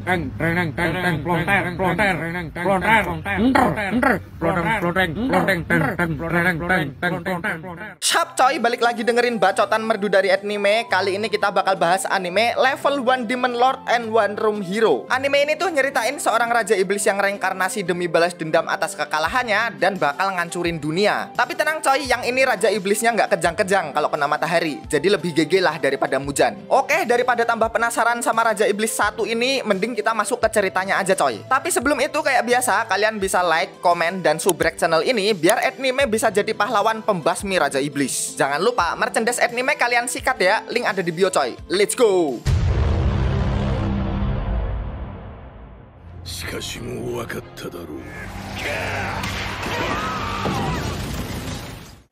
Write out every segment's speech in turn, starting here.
Sup coy, balik lagi dengerin bacotan merdu dari anime. Kali ini kita bakal bahas anime Level 1 Demon Lord and One Room Hero. Anime ini tuh nyeritain seorang raja iblis yang reinkarnasi demi balas dendam atas kekalahannya dan bakal ngancurin dunia. Tapi tenang coy, yang ini raja iblisnya nggak kejang-kejang kalau kena matahari, jadi lebih GG lah daripada Mujan. Oke, daripada tambah penasaran sama raja iblis satu ini, mending kita masuk ke ceritanya aja coy. Tapi sebelum itu kayak biasa, kalian bisa like, komen, dan subrek channel ini biar anime bisa jadi pahlawan pembasmi raja iblis. Jangan lupa merchandise anime kalian sikat ya, link ada di bio coy. Let's go.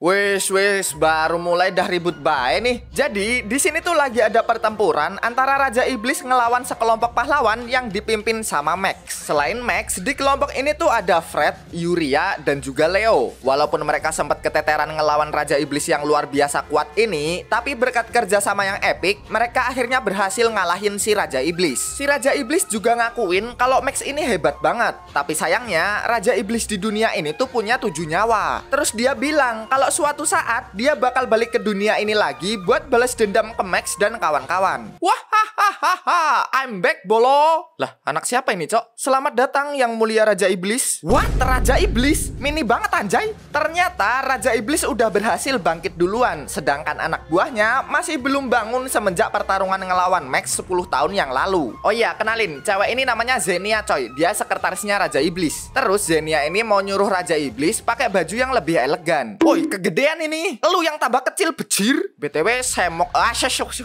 Wes, baru mulai dah ribut bae nih. Jadi, di sini tuh lagi ada pertempuran antara Raja Iblis ngelawan sekelompok pahlawan yang dipimpin sama Max. Selain Max, di kelompok ini tuh ada Fred, Yuria, dan juga Leo. Walaupun mereka sempat keteteran ngelawan Raja Iblis yang luar biasa kuat ini, tapi berkat kerjasama yang epic, mereka akhirnya berhasil ngalahin si Raja Iblis. Si Raja Iblis juga ngakuin kalau Max ini hebat banget. Tapi sayangnya, Raja Iblis di dunia ini tuh punya 7 nyawa. Terus dia bilang kalau suatu saat dia bakal balik ke dunia ini lagi buat balas dendam ke Max dan kawan-kawan. Wah, hahaha, I'm back bolo. Lah, anak siapa ini cok? Selamat datang yang mulia Raja Iblis. What? Raja Iblis? Mini banget anjay. Ternyata Raja Iblis udah berhasil bangkit duluan, sedangkan anak buahnya masih belum bangun semenjak pertarungan ngelawan Max 10 tahun yang lalu. Oh iya, kenalin, cewek ini namanya Zenia coy. Dia sekretarisnya Raja Iblis. Terus Zenia ini mau nyuruh Raja Iblis pakai baju yang lebih elegan. Woi, kegedean ini. Lu yang tambah kecil becir. BTW semok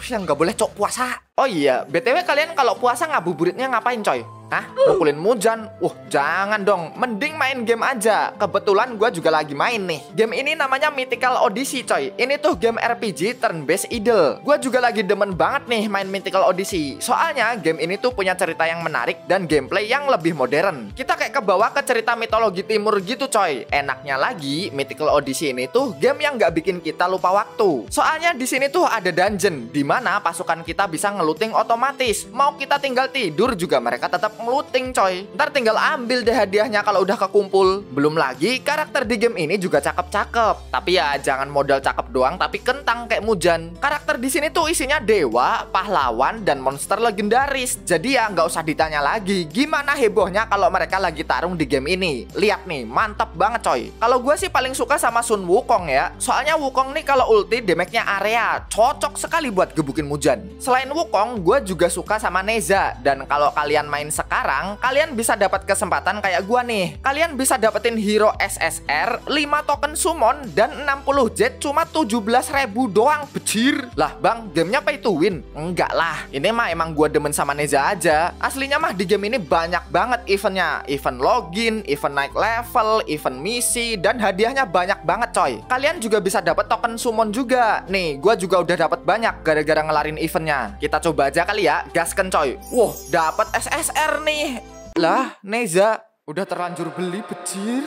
yang nggak boleh cok puasa. Oh iya, BTW kalian kalau puasa ngabuburitnya ngapain coy? Hah? Mukulin Mujan? Jangan dong. Mending main game aja. Kebetulan gue juga lagi main nih. Game ini namanya Mythical Odyssey coy. Ini tuh game RPG turn-based idle. Gue juga lagi demen banget nih main Mythical Odyssey. Soalnya game ini tuh punya cerita yang menarik dan gameplay yang lebih modern. Kita kayak kebawa ke cerita mitologi timur gitu coy. Enaknya lagi, Mythical Odyssey ini tuh game yang gak bikin kita lupa waktu. Soalnya di sini tuh ada dungeon di mana pasukan kita bisa ngeluting otomatis. Mau kita tinggal tidur juga mereka tetap ngeluting coy. Ntar tinggal ambil deh hadiahnya kalau udah kekumpul. Belum lagi karakter di game ini juga cakep-cakep. Tapi ya jangan modal cakep doang tapi kentang kayak Mujan. Karakter di sini tuh isinya dewa, pahlawan, dan monster legendaris. Jadi ya nggak usah ditanya lagi gimana hebohnya kalau mereka lagi tarung di game ini. Lihat nih, mantap banget coy. Kalau gue sih paling suka sama Sun Wukong ya. Soalnya Wukong nih kalau ulti damage-nya area, cocok sekali buat gebukin Mujan. Selain Wukong, gue juga suka sama Neza. Dan kalau kalian main sekarang, kalian bisa dapat kesempatan kayak gua nih. Kalian bisa dapetin hero SSR, 5 token summon, dan 60 jet cuma 17.000 doang, becir. Lah bang, gamenya pay to win? Enggak lah, ini mah emang gua demen sama Neza aja. Aslinya mah di game ini banyak banget eventnya. Event login, event naik level, event misi, dan hadiahnya banyak banget coy. Kalian juga bisa dapat token summon juga. Nih, gua juga udah dapat banyak gara-gara ngelarin eventnya. Kita coba aja kali ya, gasken coy. Wow, dapat SSR nih. Lah, Neza udah terlanjur beli becir.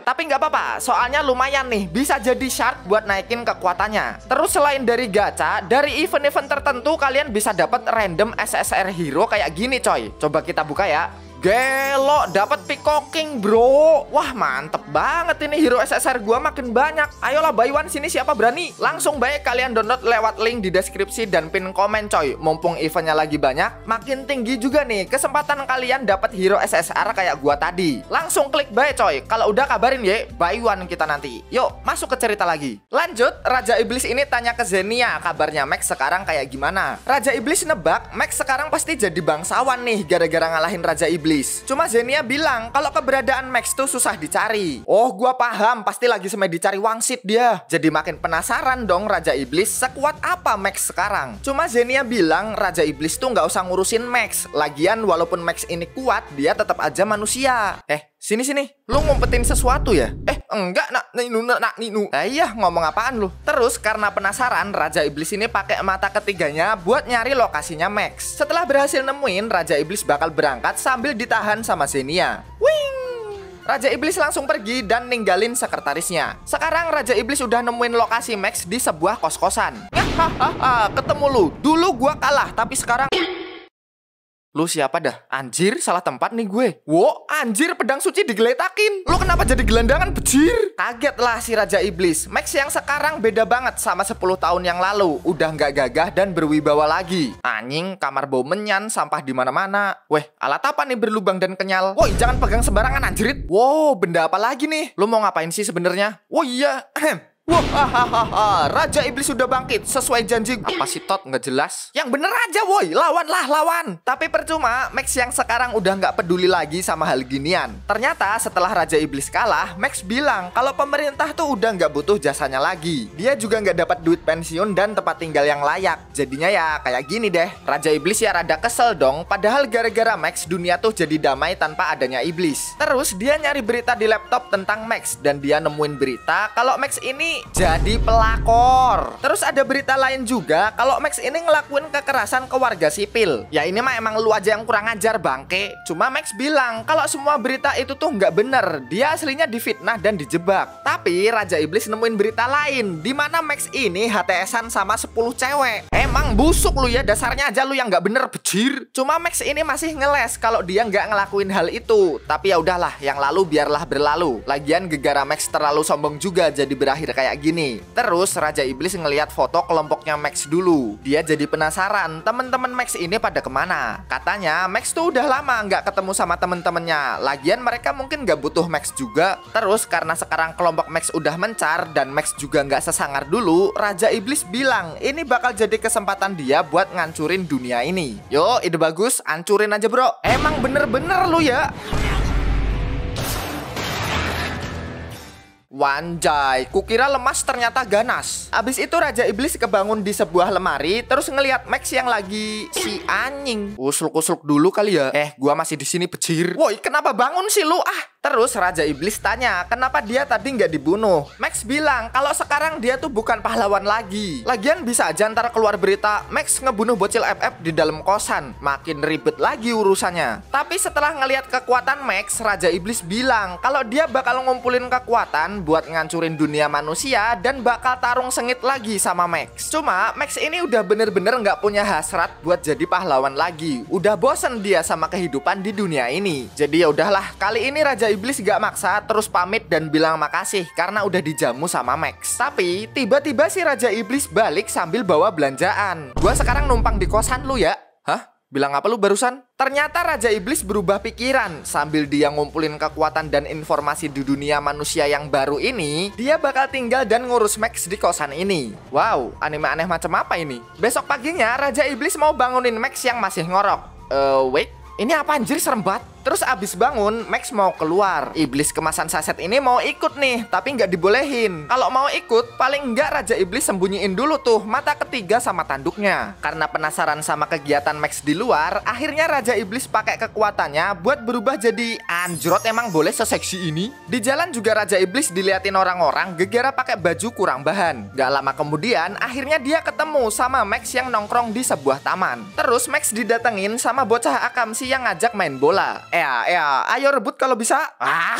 Tapi nggak apa-apa, soalnya lumayan nih, bisa jadi shard buat naikin kekuatannya. Terus selain dari gacha, dari event-event tertentu kalian bisa dapat random SSR hero kayak gini coy. Coba kita buka ya. Gelo, dapat Peacocking bro. Wah mantep banget ini hero SSR gua makin banyak. Ayolah buy one, sini siapa berani? Langsung baik kalian download lewat link di deskripsi dan pin komen coy. Mumpung eventnya lagi banyak, makin tinggi juga nih kesempatan kalian dapat hero SSR kayak gua tadi. Langsung klik buy coy. Kalau udah kabarin ya, buy one kita nanti. Yuk masuk ke cerita lagi. Lanjut, Raja Iblis ini tanya ke Zenia kabarnya Max sekarang kayak gimana. Raja Iblis nebak Max sekarang pasti jadi bangsawan nih gara-gara ngalahin Raja Iblis. Cuma Zenia bilang kalau keberadaan Max tuh susah dicari. Oh, gua paham, pasti lagi semai dicari wangsit dia. Jadi makin penasaran dong Raja Iblis sekuat apa Max sekarang. Cuma Zenia bilang Raja Iblis tuh nggak usah ngurusin Max. Lagian walaupun Max ini kuat, dia tetap aja manusia. Sini, lu ngumpetin sesuatu ya? Enggak, ninu. Iya, ngomong apaan lu? Terus karena penasaran, Raja Iblis ini pakai mata ketiganya buat nyari lokasinya Max. Setelah berhasil nemuin, Raja Iblis bakal berangkat sambil ditahan sama Zenia. Wing! Raja Iblis langsung pergi dan ninggalin sekretarisnya. Sekarang Raja Iblis udah nemuin lokasi Max di sebuah kos-kosan. Hahaha, ketemu lu. Dulu gua kalah, tapi sekarang Lu siapa dah? Anjir, salah tempat nih gue. Wo, anjir, pedang suci digeletakin. Lu kenapa jadi gelandangan, bejir? Kaget lah si Raja Iblis. Max yang sekarang beda banget sama 10 tahun yang lalu. Udah nggak gagah dan berwibawa lagi. Anjing, kamar bau menyan, sampah di mana-mana. Weh, alat apa nih berlubang dan kenyal? Woi, jangan pegang sembarangan, anjirit. Wow, benda apa lagi nih? Lu mau ngapain sih sebenarnya? Oh iya, wah, hahaha, Raja Iblis sudah bangkit sesuai janji. Apa sih Tot, nggak jelas? Yang bener aja woi, lawanlah lawan. Tapi percuma, Max yang sekarang udah nggak peduli lagi sama hal ginian. Ternyata setelah Raja Iblis kalah, Max bilang kalau pemerintah tuh udah nggak butuh jasanya lagi. Dia juga nggak dapat duit pensiun dan tempat tinggal yang layak. Jadinya ya kayak gini deh. Raja Iblis ya rada kesel dong. Padahal gara-gara Max dunia tuh jadi damai tanpa adanya iblis. Terus dia nyari berita di laptop tentang Max dan dia nemuin berita kalau Max ini jadi pelakor. Terus ada berita lain juga kalau Max ini ngelakuin kekerasan ke warga sipil. Ya ini mah emang lu aja yang kurang ajar bangke. Cuma Max bilang kalau semua berita itu tuh nggak bener. Dia aslinya difitnah dan dijebak. Tapi Raja Iblis nemuin berita lain di mana Max ini HTS-an sama 10 cewek. Emang busuk lu ya, dasarnya aja lu yang nggak bener, bejir. Cuma Max ini masih ngeles kalau dia nggak ngelakuin hal itu. Tapi ya udahlah, yang lalu biarlah berlalu. Lagian gegara Max terlalu sombong juga jadi berakhir kayak gini. Terus Raja Iblis ngelihat foto kelompoknya Max dulu. Dia jadi penasaran temen-temen Max ini pada kemana. Katanya Max tuh udah lama nggak ketemu sama temen-temennya. Lagian mereka mungkin nggak butuh Max juga. Terus karena sekarang kelompok Max udah mencar dan Max juga nggak sesangar dulu, Raja Iblis bilang ini bakal jadi kesempatan dia buat ngancurin dunia ini. Yo, ide bagus, hancurin aja bro. Emang bener-bener lu ya. Wanjay, kukira lemas ternyata ganas. Abis itu Raja Iblis kebangun di sebuah lemari, terus ngelihat Max yang lagi si anjing. Usluk-usluk dulu kali ya. Gua masih di sini bejir. Woi, kenapa bangun sih lu? Terus Raja Iblis tanya, kenapa dia tadi nggak dibunuh? Max bilang kalau sekarang dia tuh bukan pahlawan lagi. Lagian bisa aja ntar keluar berita Max ngebunuh bocil FF di dalam kosan. Makin ribet lagi urusannya. Tapi setelah ngelihat kekuatan Max, Raja Iblis bilang kalau dia bakal ngumpulin kekuatan buat ngancurin dunia manusia dan bakal tarung sengit lagi sama Max. Cuma Max ini udah bener-bener nggak punya hasrat buat jadi pahlawan lagi. Udah bosen dia sama kehidupan di dunia ini. Jadi ya udahlah, kali ini Raja Iblis gak maksa, terus pamit dan bilang makasih karena udah dijamu sama Max. Tapi tiba-tiba si Raja Iblis balik sambil bawa belanjaan. Gua sekarang numpang di kosan lu ya. Hah? Bilang apa lu barusan? Ternyata Raja Iblis berubah pikiran. Sambil dia ngumpulin kekuatan dan informasi di dunia manusia yang baru ini, dia bakal tinggal dan ngurus Max di kosan ini. Wow, anime aneh macam apa ini? Besok paginya Raja Iblis mau bangunin Max yang masih ngorok. Wait, ini apa anjir, serem banget. Terus abis bangun, Max mau keluar. Iblis kemasan saset ini mau ikut nih, tapi nggak dibolehin. Kalau mau ikut, paling nggak Raja Iblis sembunyiin dulu tuh mata ketiga sama tanduknya. Karena penasaran sama kegiatan Max di luar, akhirnya Raja Iblis pakai kekuatannya buat berubah jadi anjrot. Emang boleh seseksi ini? Di jalan juga Raja Iblis diliatin orang-orang gegara pakai baju kurang bahan. Gak lama kemudian, akhirnya dia ketemu sama Max yang nongkrong di sebuah taman. Terus Max didatengin sama bocah akamsi yang ngajak main bola. Ayo rebut kalau bisa.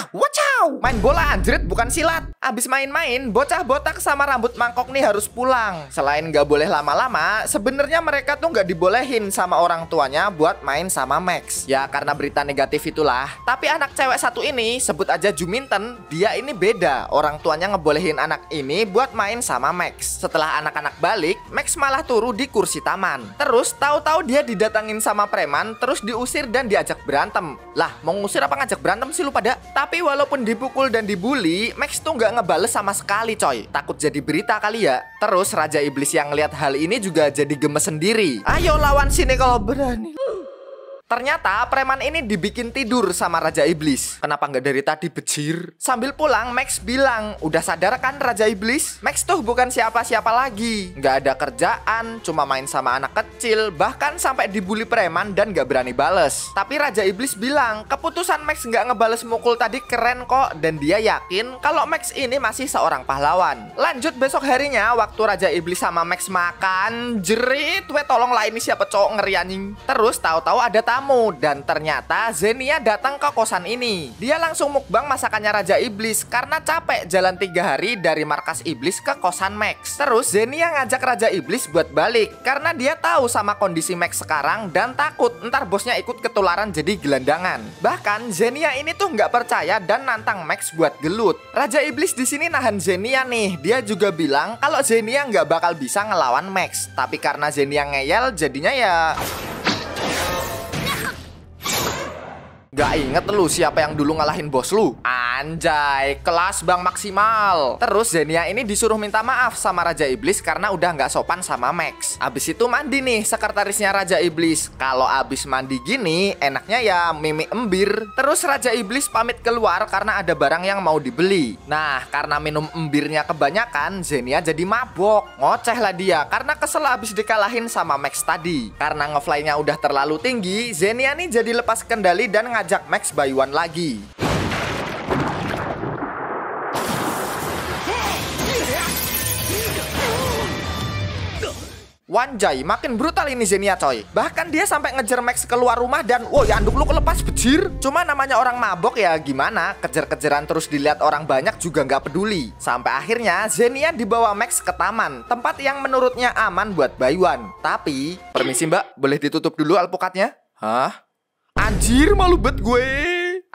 Wacaw, main bola anjrit bukan silat. Abis main-main, bocah botak sama rambut mangkok nih harus pulang. Selain gak boleh lama-lama, sebenarnya mereka tuh gak dibolehin sama orang tuanya buat main sama Max. Ya karena berita negatif itulah. Tapi anak cewek satu ini, sebut aja Juminten, dia ini beda. Orang tuanya ngebolehin anak ini buat main sama Max. Setelah anak-anak balik, Max malah turu di kursi taman. Terus tahu-tahu dia didatangin sama preman, terus diusir dan diajak berantem. Lah, mau ngusir apa ngajak berantem sih lu pada? Tapi walaupun dipukul dan dibully, Max tuh nggak ngebales sama sekali coy. Takut jadi berita kali ya. Terus Raja Iblis yang ngeliat hal ini juga jadi gemes sendiri. Ayo lawan sini kalau berani. Ternyata preman ini dibikin tidur sama Raja Iblis. Kenapa nggak dari tadi bejir? Sambil pulang Max bilang, udah sadar kan Raja Iblis? Max tuh bukan siapa-siapa lagi. Nggak ada kerjaan, cuma main sama anak kecil. Bahkan sampai dibully preman dan nggak berani bales. Tapi Raja Iblis bilang, keputusan Max nggak ngebales mukul tadi keren kok. Dan dia yakin kalau Max ini masih seorang pahlawan. Lanjut besok harinya, waktu Raja Iblis sama Max makan, jerit, tolong lah ini siapa cowok ngeri anjing. Terus tahu-tahu ada tamu. Dan ternyata Xenia datang ke kosan ini. Dia langsung mukbang masakannya Raja Iblis karena capek jalan 3 hari dari markas iblis ke kosan Max. Terus Xenia ngajak Raja Iblis buat balik karena dia tahu sama kondisi Max sekarang dan takut ntar bosnya ikut ketularan jadi gelandangan. Bahkan Xenia ini tuh nggak percaya dan nantang Max buat gelut. Raja Iblis di sini nahan Xenia nih. Dia juga bilang kalau Xenia nggak bakal bisa ngelawan Max. Tapi karena Xenia ngeyel jadinya ya... Gak inget lu siapa yang dulu ngalahin bos lu? Anjay, kelas bang maksimal. Terus Xenia ini disuruh minta maaf sama Raja Iblis karena udah gak sopan sama Max. Abis itu mandi nih sekretarisnya Raja Iblis. Kalau abis mandi gini, enaknya ya mimi embir. Terus Raja Iblis pamit keluar karena ada barang yang mau dibeli. Nah, karena minum embirnya kebanyakan, Xenia jadi mabok. Ngoceh lah dia karena kesel abis dikalahin sama Max tadi. Karena ngefly-nya udah terlalu tinggi, Xenia nih jadi lepas kendali dan ngajak Max bayuan lagi. Wanjay, makin brutal ini Xenia coy. Bahkan dia sampai ngejar Max keluar rumah dan woi anduk lu kelepas bejir. Cuma namanya orang mabok ya gimana, kejar-kejaran terus dilihat orang banyak juga nggak peduli. Sampai akhirnya Xenia dibawa Max ke taman, tempat yang menurutnya aman buat bayuan. Tapi, permisi mbak, boleh ditutup dulu alpukatnya? Hah? Anjir, malu bet gue.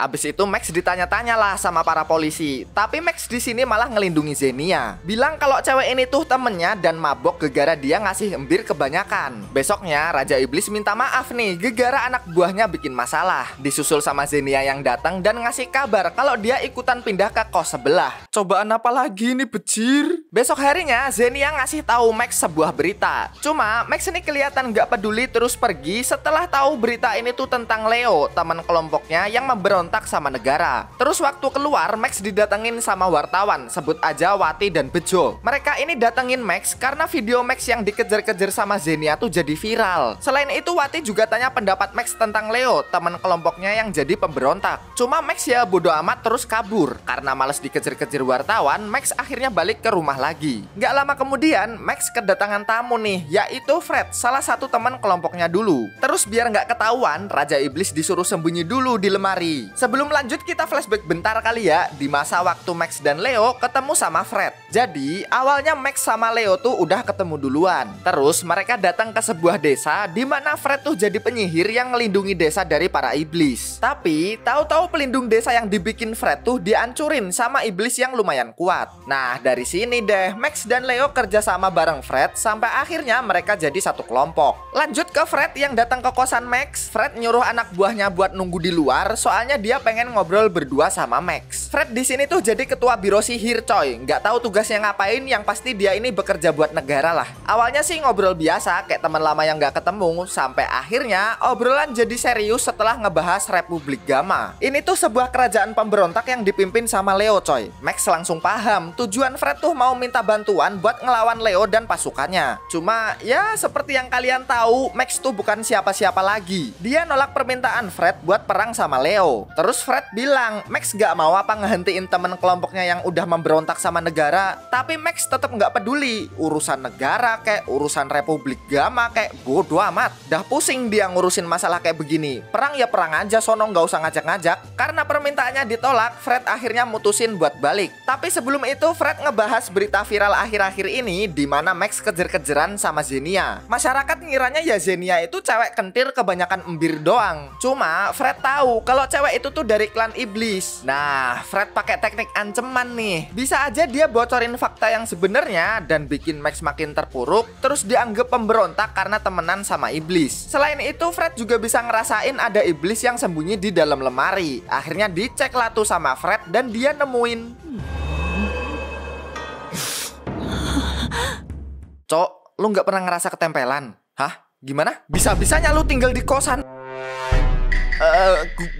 Abis itu Max ditanya-tanya lah sama para polisi. Tapi Max di sini malah ngelindungi Xenia. Bilang kalau cewek ini tuh temennya dan mabok gegara dia ngasih embir kebanyakan. Besoknya Raja Iblis minta maaf nih gegara anak buahnya bikin masalah. Disusul sama Xenia yang datang dan ngasih kabar kalau dia ikutan pindah ke kos sebelah. Cobaan apa lagi nih bejir? Besok harinya Xenia ngasih tahu Max sebuah berita. Cuma Max ini kelihatan gak peduli terus pergi setelah tahu berita ini tuh tentang Leo, teman kelompoknya yang memberontak sama negara. Terus waktu keluar, Max didatengin sama wartawan, sebut aja Wati dan Bejo. Mereka ini datengin Max karena video Max yang dikejar-kejar sama Xenia tuh jadi viral. Selain itu Wati juga tanya pendapat Max tentang Leo, teman kelompoknya yang jadi pemberontak. Cuma Max ya bodo amat terus kabur. Karena males dikejar-kejar wartawan, Max akhirnya balik ke rumah lagi. Gak lama kemudian, Max kedatangan tamu nih, yaitu Fred, salah satu teman kelompoknya dulu. Terus biar gak ketahuan, Raja Iblis disuruh sembunyi dulu di lemari. Sebelum lanjut kita flashback bentar kali ya di masa waktu Max dan Leo ketemu sama Fred. Jadi awalnya Max sama Leo tuh udah ketemu duluan. Terus mereka datang ke sebuah desa di mana Fred tuh jadi penyihir yang ngelindungi desa dari para iblis. Tapi tahu-tahu pelindung desa yang dibikin Fred tuh dihancurin sama iblis yang lumayan kuat. Nah dari sini deh Max dan Leo kerja sama bareng Fred sampai akhirnya mereka jadi satu kelompok. Lanjut ke Fred yang datang ke kosan Max. Fred nyuruh anak buahnya buat nunggu di luar soalnya dia pengen ngobrol berdua sama Max. Fred di sini tuh jadi ketua biro sihir coy. Nggak tahu tugasnya ngapain, yang pasti dia ini bekerja buat negara lah. Awalnya sih ngobrol biasa kayak teman lama yang nggak ketemu, sampai akhirnya obrolan jadi serius setelah ngebahas Republik Gamma. Ini tuh sebuah kerajaan pemberontak yang dipimpin sama Leo coy. Max langsung paham tujuan Fred tuh mau minta bantuan buat ngelawan Leo dan pasukannya. Cuma ya seperti yang kalian tahu, Max tuh bukan siapa-siapa lagi. Dia nolak permintaan Fred buat perang sama Leo. Terus Fred bilang Max gak mau apa ngehentiin temen kelompoknya yang udah memberontak sama negara. Tapi Max tetap gak peduli. Urusan negara kayak urusan Republik Gamma kayak bodo amat. Dah pusing dia ngurusin masalah kayak begini. Perang ya perang aja sono, gak usah ngajak-ngajak. Karena permintaannya ditolak, Fred akhirnya mutusin buat balik. Tapi sebelum itu Fred ngebahas berita viral akhir-akhir ini di mana Max kejar-kejaran sama Xenia. Masyarakat ngiranya ya Xenia itu cewek kentir kebanyakan embir doang. Cuma Fred tahu kalau cewek itu tuh dari klan iblis. Nah, Fred pakai teknik ancaman nih. Bisa aja dia bocorin fakta yang sebenarnya dan bikin Max makin terpuruk, terus dianggap pemberontak karena temenan sama iblis. Selain itu, Fred juga bisa ngerasain ada iblis yang sembunyi di dalam lemari. Akhirnya dicek lah tuh sama Fred dan dia nemuin. Cok, lu nggak pernah ngerasa ketempelan? Hah? Gimana? Bisa-bisanya lu tinggal di kosan.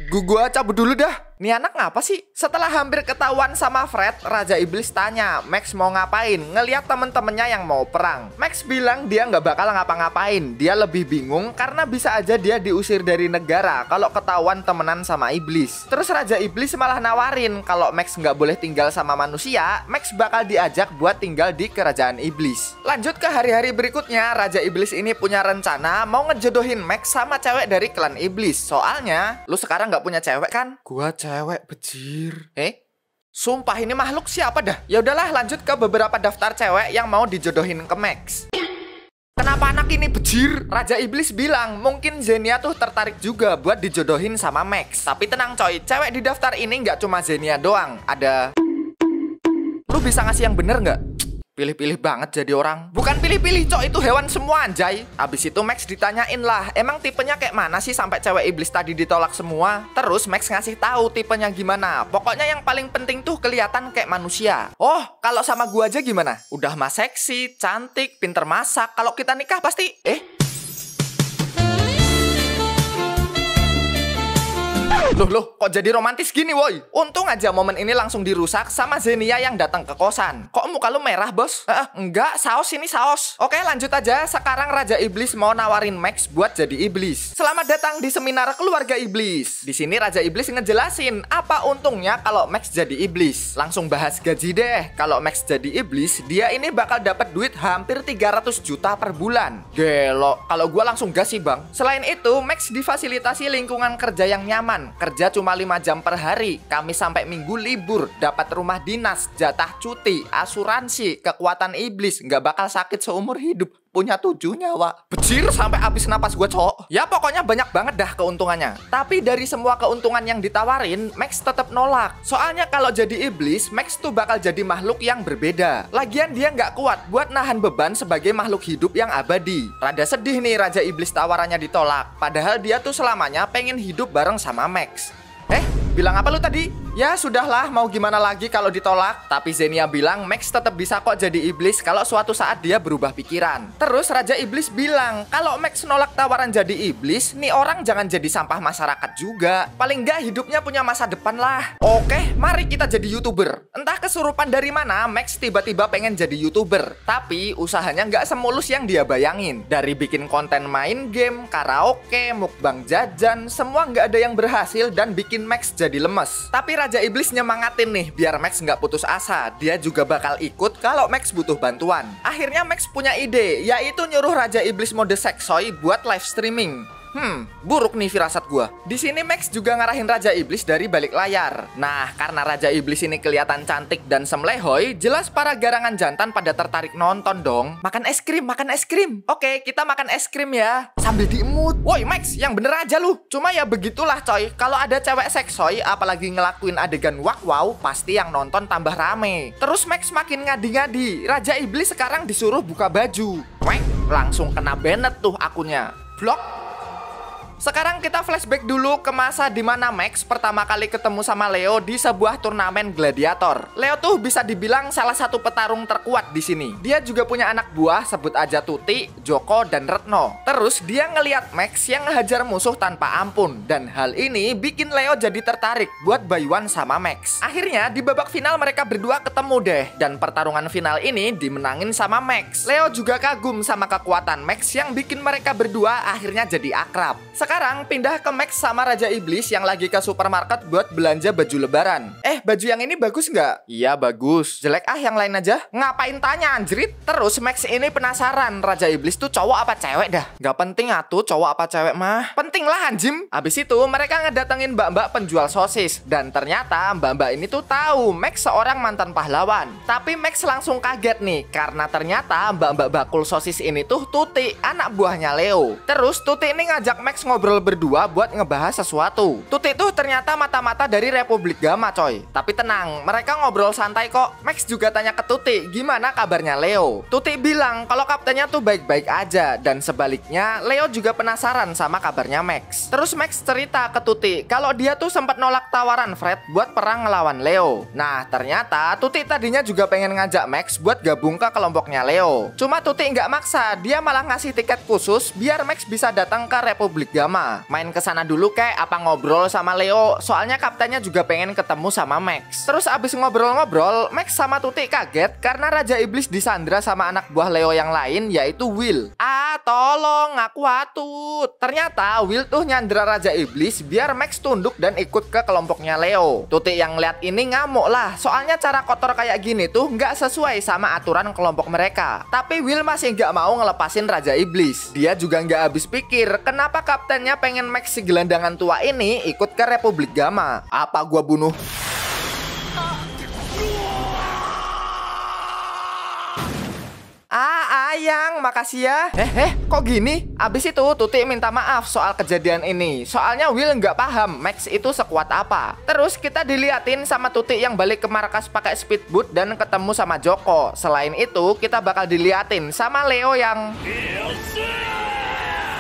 Gua cabut dulu dah. nih anak ngapa sih? Setelah hampir ketahuan sama Fred, Raja Iblis tanya Max mau ngapain ngeliat temen-temennya yang mau perang. Max bilang dia nggak bakal ngapa-ngapain. Dia lebih bingung karena bisa aja dia diusir dari negara kalau ketahuan temenan sama iblis. Terus Raja Iblis malah nawarin kalau Max nggak boleh tinggal sama manusia, Max bakal diajak buat tinggal di kerajaan iblis. Lanjut ke hari-hari berikutnya, Raja Iblis ini punya rencana mau ngejodohin Max sama cewek dari klan iblis. Soalnya, lu sekarang nggak punya cewek kan? Gua cewek, bejir. Sumpah ini makhluk siapa dah? Ya udahlah, lanjut ke beberapa daftar cewek yang mau dijodohin ke Max. Kenapa anak ini bejir? Raja Iblis bilang mungkin Zenia tuh tertarik juga buat dijodohin sama Max. Tapi tenang coy, cewek di daftar ini nggak cuma Zenia doang. Ada... Lu bisa ngasih yang bener nggak? Pilih-pilih banget jadi orang. Bukan pilih-pilih cok, itu hewan semua anjay. Abis itu Max ditanyain lah, emang tipenya kayak mana sih sampai cewek iblis tadi ditolak semua? Terus Max ngasih tahu tipenya gimana. Pokoknya yang paling penting tuh kelihatan kayak manusia. Oh, kalau sama gua aja gimana? Udah mah seksi, cantik, pinter masak. Kalau kita nikah pasti Loh, kok jadi romantis gini woi? Untung aja momen ini langsung dirusak sama Zenia yang datang ke kosan. Kok muka lu merah bos? Enggak, saus ini saus. Oke lanjut aja, sekarang Raja Iblis mau nawarin Max buat jadi iblis. Selamat datang di seminar keluarga iblis. Di sini Raja Iblis ngejelasin apa untungnya kalau Max jadi iblis. Langsung bahas gaji deh. Kalau Max jadi iblis, dia ini bakal dapat duit hampir 300 juta per bulan. Gelo, kalau gua langsung gas sih bang. Selain itu, Max difasilitasi lingkungan kerja yang nyaman. Kerja cuma 5 jam per hari, Kamis sampai Minggu libur, dapat rumah dinas, jatah cuti, asuransi, kekuatan iblis, nggak bakal sakit seumur hidup, punya 7 nyawa. Bejir sampai habis napas gue cok. Ya pokoknya banyak banget dah keuntungannya. Tapi dari semua keuntungan yang ditawarin, Max tetap nolak. Soalnya kalau jadi iblis, Max tuh bakal jadi makhluk yang berbeda. Lagian dia nggak kuat buat nahan beban sebagai makhluk hidup yang abadi. Rada sedih nih Raja Iblis tawarannya ditolak. Padahal dia tuh selamanya pengen hidup bareng sama Max. Bilang apa lu tadi? Ya sudahlah, mau gimana lagi kalau ditolak. Tapi Zenia bilang Max tetap bisa kok jadi iblis kalau suatu saat dia berubah pikiran. Terus Raja Iblis bilang kalau Max nolak tawaran jadi iblis, nih orang jangan jadi sampah masyarakat juga. Paling nggak hidupnya punya masa depan lah. Oke, mari kita jadi YouTuber. Entah kesurupan dari mana, Max tiba-tiba pengen jadi YouTuber. Tapi usahanya nggak semulus yang dia bayangin. Dari bikin konten main game, karaoke, mukbang jajan, semua nggak ada yang berhasil dan bikin Max jadi lemes. Tapi Raja Iblis nyemangatin nih biar Max nggak putus asa. Dia juga bakal ikut kalau Max butuh bantuan. Akhirnya Max punya ide, yaitu nyuruh Raja Iblis mode seksoy buat live streaming. Buruk nih firasat gua. Di sini Max juga ngarahin Raja Iblis dari balik layar. Nah, karena Raja Iblis ini kelihatan cantik dan semlehoy, jelas para garangan jantan pada tertarik nonton dong. Makan es krim, makan es krim. Oke, kita makan es krim ya. Sambil diemut. Woi Max, yang bener aja lu. Cuma ya begitulah coy. Kalau ada cewek seksoy, apalagi ngelakuin adegan wow, pasti yang nonton tambah rame. Terus Max makin ngadi-ngadi. Raja Iblis sekarang disuruh buka baju. Langsung kena banned tuh akunnya. Blok. Sekarang kita flashback dulu ke masa dimana Max pertama kali ketemu sama Leo di sebuah turnamen gladiator. Leo tuh bisa dibilang salah satu petarung terkuat di sini. Dia juga punya anak buah, sebut aja Tuti, Joko, dan Retno. Terus dia ngeliat Max yang ngehajar musuh tanpa ampun. Dan hal ini bikin Leo jadi tertarik buat bayuan sama Max. Akhirnya di babak final mereka berdua ketemu deh. Dan pertarungan final ini dimenangin sama Max. Leo juga kagum sama kekuatan Max yang bikin mereka berdua akhirnya jadi akrab. Sekarang pindah ke Max sama Raja Iblis yang lagi ke supermarket buat belanja baju lebaran. Baju yang ini bagus nggak? Iya bagus. Jelek yang lain aja. Ngapain tanya anjrit? Terus Max ini penasaran Raja Iblis tuh cowok apa cewek dah? Nggak penting atuh cowok apa cewek mah. Penting lah anjim. Abis itu mereka ngedatengin mbak-mbak penjual sosis. Dan ternyata mbak-mbak ini tuh tahu Max seorang mantan pahlawan. Tapi Max langsung kaget nih karena ternyata mbak-mbak bakul sosis ini tuh Tuti, anak buahnya Leo. Terus Tuti ini ngajak Max ngobrol berdua buat ngebahas sesuatu. Tuti tuh ternyata mata-mata dari Republik Gamma coy. Tapi tenang, mereka ngobrol santai kok. Max juga tanya ke Tuti, gimana kabarnya Leo? Tuti bilang kalau kaptennya tuh baik-baik aja. Dan sebaliknya, Leo juga penasaran sama kabarnya Max. Terus Max cerita ke Tuti kalau dia tuh sempat nolak tawaran Fred buat perang ngelawan Leo. Nah, ternyata Tuti tadinya juga pengen ngajak Max buat gabung ke kelompoknya Leo. Cuma Tuti nggak maksa, dia malah ngasih tiket khusus biar Max bisa datang ke Republik Gamma Gamma. Main ke sana dulu kek, apa ngobrol sama Leo? Soalnya kaptennya juga pengen ketemu sama Max. Terus abis ngobrol-ngobrol, Max sama Tuti kaget karena Raja Iblis disandra sama anak buah Leo yang lain, yaitu Will. Tolong, aku atut. Ternyata Will tuh nyandra Raja Iblis biar Max tunduk dan ikut ke kelompoknya Leo. Tuti yang lihat ini ngamuk lah, soalnya cara kotor kayak gini tuh nggak sesuai sama aturan kelompok mereka. Tapi Will masih nggak mau ngelepasin Raja Iblis. Dia juga nggak habis pikir kenapa kaptennya pengen Max si gelandangan tua ini ikut ke Republik Gamma. Apa gua bunuh? Ayang, makasih ya. Kok gini? Abis itu Tuti minta maaf soal kejadian ini. Soalnya Will nggak paham Max itu sekuat apa. Terus kita diliatin sama Tuti yang balik ke markas pakai speedboat dan ketemu sama Joko. Selain itu, kita bakal diliatin sama Leo yang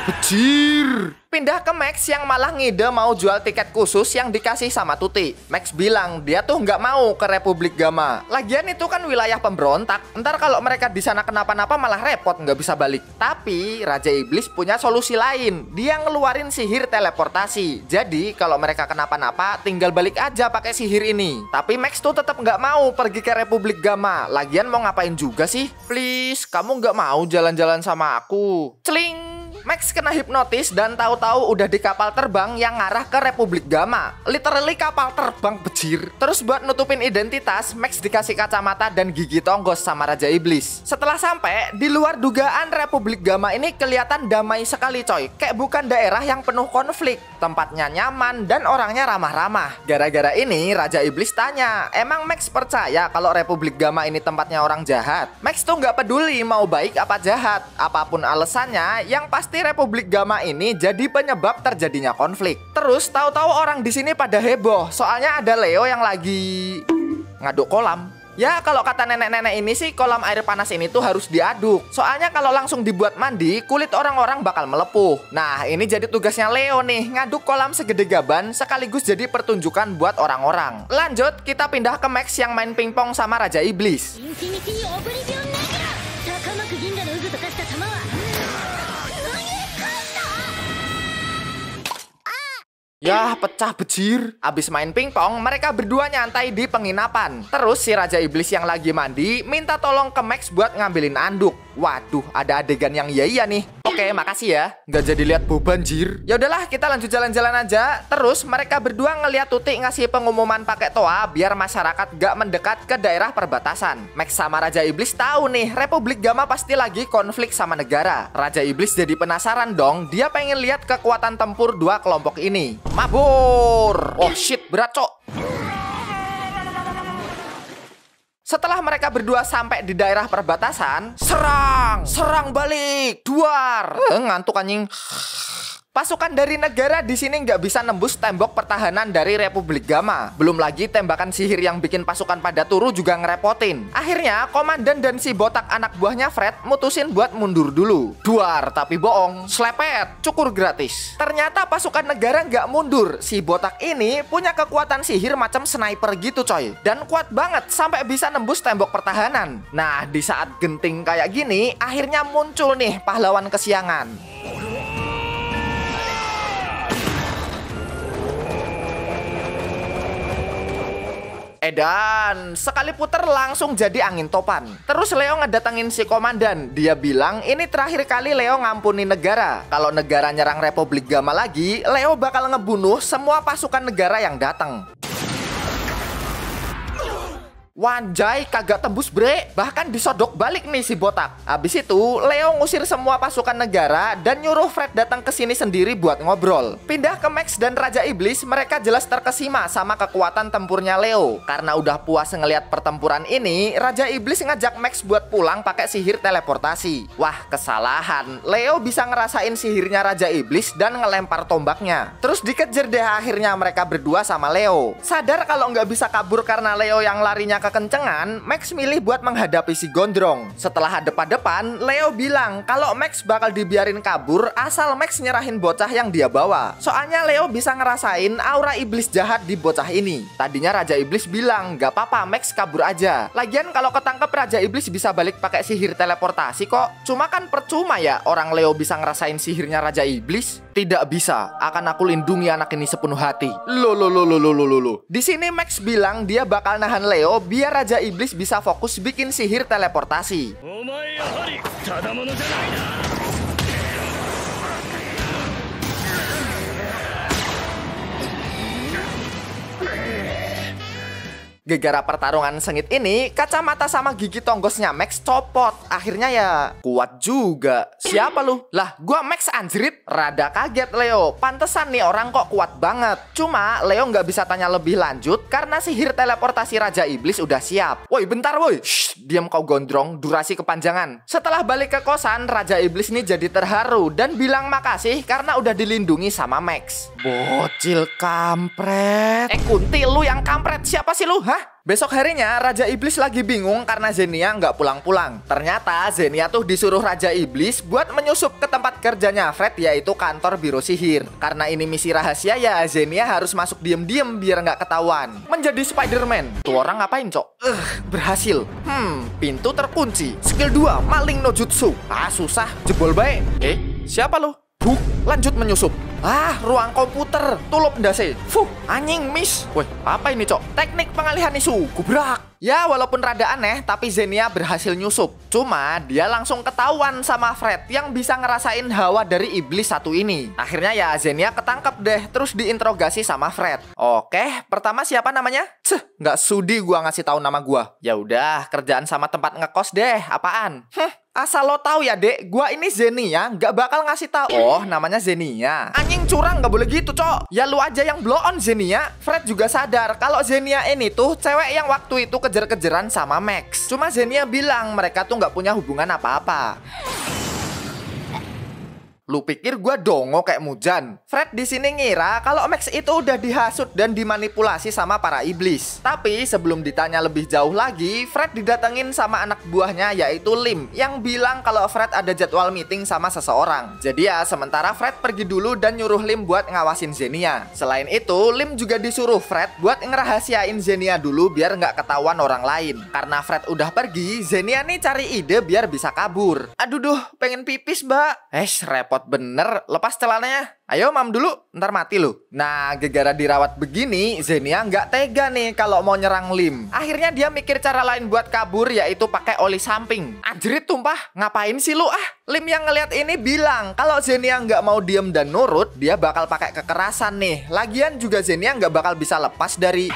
Bejir. Pindah ke Max yang malah ngide mau jual tiket khusus yang dikasih sama Tuti. Max bilang dia tuh nggak mau ke Republik Gamma. Lagian itu kan wilayah pemberontak. Ntar kalau mereka di sana kenapa-napa malah repot nggak bisa balik. Tapi Raja Iblis punya solusi lain. Dia ngeluarin sihir teleportasi. Jadi kalau mereka kenapa-napa tinggal balik aja pakai sihir ini. Tapi Max tuh tetap nggak mau pergi ke Republik Gamma. Lagian mau ngapain juga sih? Please, kamu nggak mau jalan-jalan sama aku? Celing. Max kena hipnotis dan tahu-tahu udah di kapal terbang yang ngarah ke Republik Gamma. Literally kapal terbang, bejir. Terus buat nutupin identitas, Max dikasih kacamata dan gigi tonggos sama Raja Iblis. Setelah sampai, di luar dugaan Republik Gamma ini kelihatan damai sekali coy. Kayak bukan daerah yang penuh konflik. Tempatnya nyaman dan orangnya ramah-ramah. Gara-gara ini, Raja Iblis tanya, emang Max percaya kalau Republik Gamma ini tempatnya orang jahat? Max tuh nggak peduli mau baik apa jahat. Apapun alasannya, yang pasti Republik Gamma ini jadi penyebab terjadinya konflik. Terus tahu-tahu orang di sini pada heboh, soalnya ada Leo yang lagi ngaduk kolam. Ya kalau kata nenek-nenek ini sih kolam air panas ini tuh harus diaduk. Soalnya kalau langsung dibuat mandi, kulit orang-orang bakal melepuh. Nah ini jadi tugasnya Leo nih, ngaduk kolam segede gaban sekaligus jadi pertunjukan buat orang-orang. Lanjut, kita pindah ke Max yang main pingpong sama Raja Iblis. Yah, pecah bejir. Abis main pingpong, mereka berdua nyantai di penginapan. Terus si Raja Iblis yang lagi mandi minta tolong ke Max buat ngambilin anduk. Waduh, ada adegan yang iya nih. Oke, makasih ya. Nggak jadi lihat beban, jir. Ya udahlah, kita lanjut jalan-jalan aja. Terus mereka berdua ngeliat Tuti ngasih pengumuman pakai toa biar masyarakat gak mendekat ke daerah perbatasan. Max sama Raja Iblis tahu nih, Republik Gamma pasti lagi konflik sama negara. Raja Iblis jadi penasaran dong. Dia pengen lihat kekuatan tempur dua kelompok ini. Mabur! Oh shit, berat cok. Setelah mereka berdua sampai di daerah perbatasan, serang balik, duar. Ngantuk anjing. Pasukan dari negara di sini nggak bisa nembus tembok pertahanan dari Republik Gamma. Belum lagi tembakan sihir yang bikin pasukan pada turu juga ngerepotin. Akhirnya, komandan dan si botak anak buahnya Fred mutusin buat mundur dulu. Duar, tapi bohong. Slepet, cukur gratis. Ternyata pasukan negara nggak mundur. Si botak ini punya kekuatan sihir macam sniper gitu coy. Dan kuat banget sampai bisa nembus tembok pertahanan. Nah, di saat genting kayak gini, akhirnya muncul nih pahlawan kesiangan. Edan, sekali puter langsung jadi angin topan. Terus Leo ngedatengin si komandan. Dia bilang ini terakhir kali Leo ngampuni negara. Kalau negara nyerang Republik Gamma lagi, Leo bakal ngebunuh semua pasukan negara yang datang. Wanjay, kagak tembus bre. Bahkan disodok balik nih si botak. Habis itu Leo ngusir semua pasukan negara dan nyuruh Fred datang ke sini sendiri buat ngobrol. Pindah ke Max dan Raja Iblis, mereka jelas terkesima sama kekuatan tempurnya Leo. Karena udah puas ngeliat pertempuran ini, Raja Iblis ngajak Max buat pulang pakai sihir teleportasi. Wah, kesalahan. Leo bisa ngerasain sihirnya Raja Iblis dan ngelempar tombaknya. Terus dikejar deh akhirnya mereka berdua sama Leo. Sadar kalau nggak bisa kabur karena Leo yang larinya kekencengan, Max milih buat menghadapi si gondrong. Setelah hadep-hadepan, Leo bilang kalau Max bakal dibiarin kabur asal Max nyerahin bocah yang dia bawa. Soalnya Leo bisa ngerasain aura iblis jahat di bocah ini. Tadinya Raja Iblis bilang, gak apa-apa Max kabur aja. Lagian kalau ketangkep Raja Iblis bisa balik pakai sihir teleportasi kok. Cuma kan percuma ya orang Leo bisa ngerasain sihirnya Raja Iblis. Tidak bisa, akan aku lindungi anak ini sepenuh hati. Loh. Di sini Max bilang dia bakal nahan Leo biar Raja Iblis bisa fokus bikin sihir teleportasi. Gara-gara pertarungan sengit ini, kacamata sama gigi tonggosnya Max copot. Akhirnya ya kuat juga. Siapa lu? Lah, gua Max anjrit. Rada kaget Leo. Pantesan nih orang kok kuat banget. Cuma Leo nggak bisa tanya lebih lanjut karena sihir teleportasi Raja Iblis udah siap. Woi, bentar woi. Shh, diam kau gondrong, durasi kepanjangan. Setelah balik ke kosan, Raja Iblis nih jadi terharu dan bilang makasih karena udah dilindungi sama Max. Bocil kampret. Kunti, lu yang kampret. Siapa sih lu? Hah? Besok harinya Raja Iblis lagi bingung karena Zenia nggak pulang-pulang. Ternyata Zenia tuh disuruh Raja Iblis buat menyusup ke tempat kerjanya Fred, yaitu kantor biro sihir. Karena ini misi rahasia ya, Zenia harus masuk diem-diem biar nggak ketahuan. Menjadi Spider-Man. Tuh orang ngapain, Cok? Berhasil. Pintu terkunci. Skill 2, maling no jutsu. Susah, jebol baik. Siapa lu? Lanjut menyusup. Ruang komputer. Tulup ndase. Anjing miss. Wih, apa ini, Cok? Teknik pengalihan isu. Gubrak. Ya, walaupun rada aneh, tapi Zenia berhasil nyusup. Cuma, dia langsung ketahuan sama Fred yang bisa ngerasain hawa dari iblis satu ini. Akhirnya ya, Zenia ketangkep deh, terus diinterogasi sama Fred. Oke, pertama siapa namanya? Nggak sudi gua ngasih tahu nama gua. Ya udah, kerjaan sama tempat ngekos deh. Apaan? Asal lo tahu ya, Dek, gua ini Zenia, nggak bakal ngasih tahu. Oh, namanya Zenia. Anjing curang, nggak boleh gitu, Cok. Ya lu aja yang blow on Zenia. Fred juga sadar kalau Zenia ini tuh cewek yang waktu itu kejar-kejaran sama Max. Cuma Zenia bilang mereka tuh nggak punya hubungan apa-apa. Lu pikir gua dongo kayak Mujan? Fred di sini ngira kalau Max itu udah dihasut dan dimanipulasi sama para iblis. Tapi sebelum ditanya lebih jauh lagi, Fred didatengin sama anak buahnya yaitu Lim yang bilang kalau Fred ada jadwal meeting sama seseorang. Jadi ya sementara Fred pergi dulu dan nyuruh Lim buat ngawasin Zenia. Selain itu, Lim juga disuruh Fred buat ngerahasiain Zenia dulu biar nggak ketahuan orang lain. Karena Fred udah pergi, Zenia nih cari ide biar bisa kabur. Aduh, pengen pipis, Mbak. Repot bener, lepas celananya. Ayo mam dulu, ntar mati lu. Nah, gara-gara dirawat begini, Zenia nggak tega nih kalau mau nyerang Lim. Akhirnya dia mikir cara lain buat kabur, yaitu pakai oli samping. Anjrit tumpah, ngapain sih lu Lim yang ngeliat ini bilang kalau Zenia nggak mau diem dan nurut, dia bakal pakai kekerasan nih. Lagian juga Zenia nggak bakal bisa lepas dari...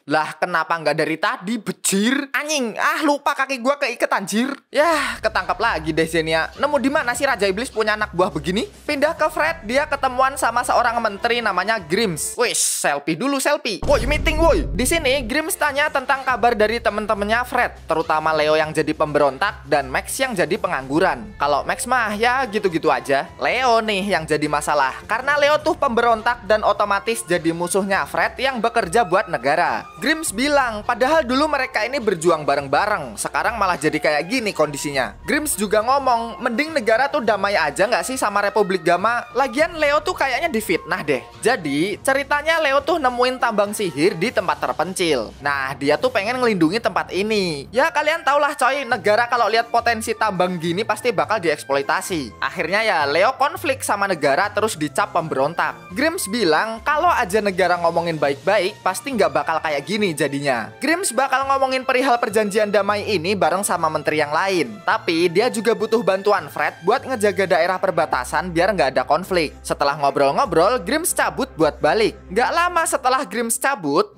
Lah kenapa nggak dari tadi, bejir? Anjing, lupa kaki gua keiket anjir. Yah, ketangkap lagi deh Zenia. Nemu di mana sih Raja Iblis punya anak buah begini? Pindah ke Fred, dia ketemuan sama seorang menteri namanya Grims. Wih, selfie dulu selfie. Woi, meeting woi. Di sini Grims tanya tentang kabar dari temen-temennya Fred, terutama Leo yang jadi pemberontak dan Max yang jadi pengangguran. Kalau Max mah ya gitu-gitu aja. Leo nih yang jadi masalah, karena Leo tuh pemberontak dan otomatis jadi musuhnya Fred yang bekerja buat negara. Grims bilang, padahal dulu mereka ini berjuang bareng-bareng, sekarang malah jadi kayak gini kondisinya. Grims juga ngomong, mending negara tuh damai aja nggak sih sama Republik Gamma? Lagian Leo tuh kayaknya difitnah deh. Jadi, ceritanya Leo tuh nemuin tambang sihir di tempat terpencil. Nah, dia tuh pengen ngelindungi tempat ini. Ya kalian tau lah coy, negara kalau lihat potensi tambang gini pasti bakal dieksploitasi. Akhirnya ya Leo konflik sama negara terus dicap pemberontak. Grims bilang, kalau aja negara ngomongin baik-baik, pasti nggak bakal kayak gini jadinya. Grims bakal ngomongin perihal perjanjian damai ini bareng sama menteri yang lain. Tapi dia juga butuh bantuan Fred buat ngejaga daerah perbatasan biar nggak ada konflik. Setelah ngobrol-ngobrol, Grims cabut buat balik. Nggak lama setelah Grims cabut,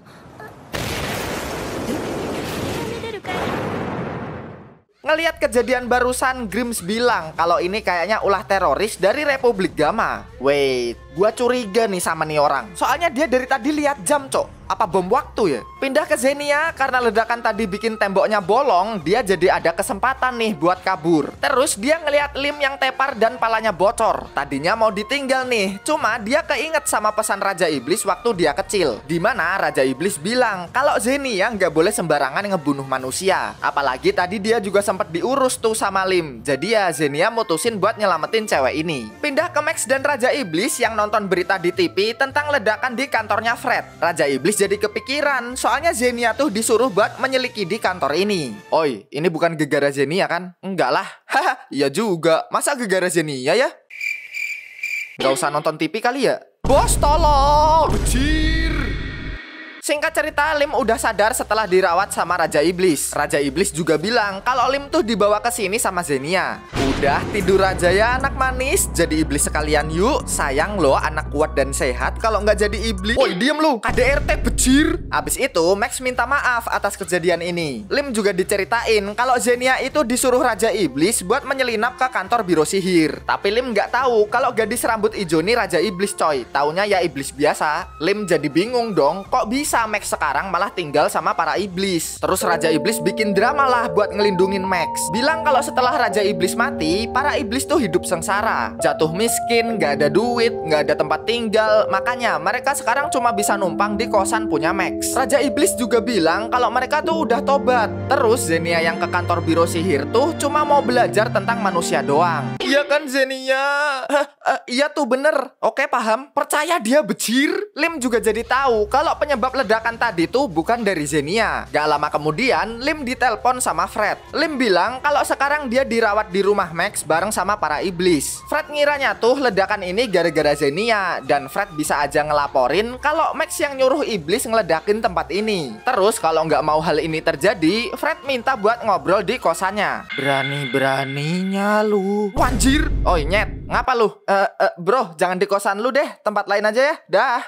ngelihat kejadian barusan, Grims bilang kalau ini kayaknya ulah teroris dari Republik Gamma. Wait, gua curiga nih sama nih orang. Soalnya dia dari tadi lihat jam, Cok. Apa bom waktu ya? Pindah ke Zenia, karena ledakan tadi bikin temboknya bolong, dia jadi ada kesempatan nih buat kabur. Terus dia ngelihat Lim yang tepar dan palanya bocor. Tadinya mau ditinggal nih, cuma dia keinget sama pesan Raja Iblis waktu dia kecil. Dimana Raja Iblis bilang kalau Zenia nggak boleh sembarangan ngebunuh manusia. Apalagi tadi dia juga sempat diurus tuh sama Lim. Jadi ya Zenia mutusin buat nyelamatin cewek ini. Pindah ke Max dan Raja Iblis yang nonton berita di TV tentang ledakan di kantornya Fred. Raja Iblis jadi kepikiran, soalnya Zenia tuh disuruh buat menyelidiki di kantor ini. Oi, ini bukan gegara Zenia kan? Enggak lah. Haha, iya juga. Masa gara-gara Zenia ya? Gak usah nonton TV kali ya? Bos, tolong! Bejir! Singkat cerita, Lim udah sadar setelah dirawat sama Raja Iblis. Raja Iblis juga bilang kalau Lim tuh dibawa ke sini sama Zenia. Udah tidur aja ya anak manis, jadi iblis sekalian yuk. Sayang loh anak kuat dan sehat kalau nggak jadi iblis. Woi diem lu, KDRT bejir. Abis itu Max minta maaf atas kejadian ini. Lim juga diceritain kalau Zenia itu disuruh Raja Iblis buat menyelinap ke kantor biro sihir. Tapi Lim nggak tahu kalau gadis rambut hijau ini Raja Iblis coy. Taunya ya iblis biasa. Lim jadi bingung dong, kok bisa Max sekarang malah tinggal sama para iblis. Terus Raja Iblis bikin drama lah buat ngelindungin Max. Bilang kalau setelah Raja Iblis mati, para iblis tuh hidup sengsara, jatuh miskin, gak ada duit, gak ada tempat tinggal. Makanya mereka sekarang cuma bisa numpang di kosan punya Max. Raja Iblis juga bilang kalau mereka tuh udah tobat. Terus Zenia yang ke kantor biro sihir tuh cuma mau belajar tentang manusia doang. Iya kan Zenia? Iya tuh bener. Oke paham. Percaya dia bejir. Lim juga jadi tahu kalau penyebab ledakan tadi tuh bukan dari Zenia. Gak lama kemudian Lim ditelepon sama Fred. Lim bilang kalau sekarang dia dirawat di rumah Max bareng sama para iblis. Fred ngiranya tuh ledakan ini gara-gara Zenia, dan Fred bisa aja ngelaporin kalau Max yang nyuruh iblis ngeledakin tempat ini. Terus kalau nggak mau hal ini terjadi, Fred minta buat ngobrol di kosannya. Berani-beraninya lu. Wanjir. Oi nyet, ngapa lu? Bro, jangan di kosan lu deh, tempat lain aja ya. Dah.